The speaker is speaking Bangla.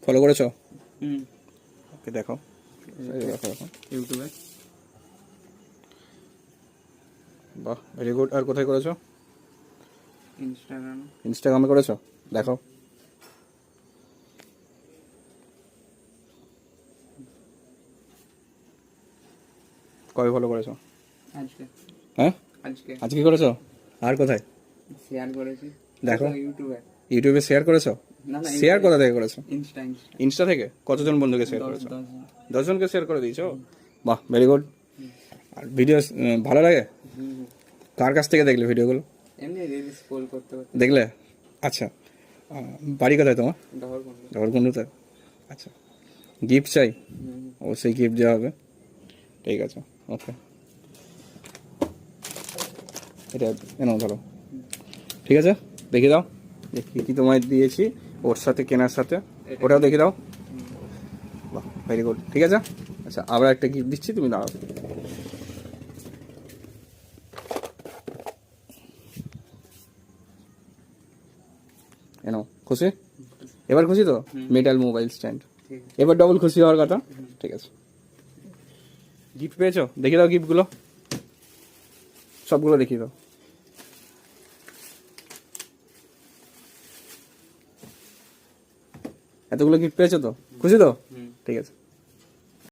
ফলো করেছো? হুম। ওকে দেখো দেখো দেখো ইউটিউবে। বাহ ভেরি গুড। আর কোথায় করেছো? ইনস্টাগ্রাম। ইনস্টাগ্রামে করেছো? দেখো কবে ফলো করেছো? আজকে। হ্যাঁ আজকে আজকে করেছো? আর কোথায়? শেয়ার করেছি। দেখো ইউটিউবে। ইউটিউবে শেয়ার করেছো? না না, শেয়ার কোথা থেকে করেছো? Insta Insta. ইনস্টা থেকে? কতজন বন্ধুকে শেয়ার 10 করেছো? 10 10 জনকে শেয়ার করে দিয়েছো? বাহ ভেরি গুড। আর ভিডিও ভালো লাগে? হুম। কার কাছ থেকে দেখলে ভিডিওগুলো? এমনি রিল স্ক্রল করতে করতে। দেখলে? আচ্ছা বাড়ি কোথায় তোমার? ডহরকন্ড। ঝড়কুন্ডুতে? আচ্ছা গিফট চাই? হুম। অবশ্যই গিফট দেওয়া হবে। ঠিক আছে ওকে এটা এনাও ধরো। ঠিক আছে দেখে দাও দেখি কি তোমায় দিয়েছি ওর সাথে কেনার সাথে, ওটাও দেখে দাও। বাহ ভেরি গুড। ঠিক আছে আচ্ছা আবার একটা গিফট দিচ্ছি, তুমি দাঁড়াও। এনো খুশি? এবার খুশি তো? Metal mobile stand. ঠিক আছে। এবার ডবল খুশি হওয়ার কথা। ঠিক আছে গিফট পেয়েছো? দেখিয়ে দাও গিফটগুলো, সবগুলো দেখিয়ে দাও। এতগুলো গিফট পেয়েছো তো? খুশি তো? ঠিক আছে।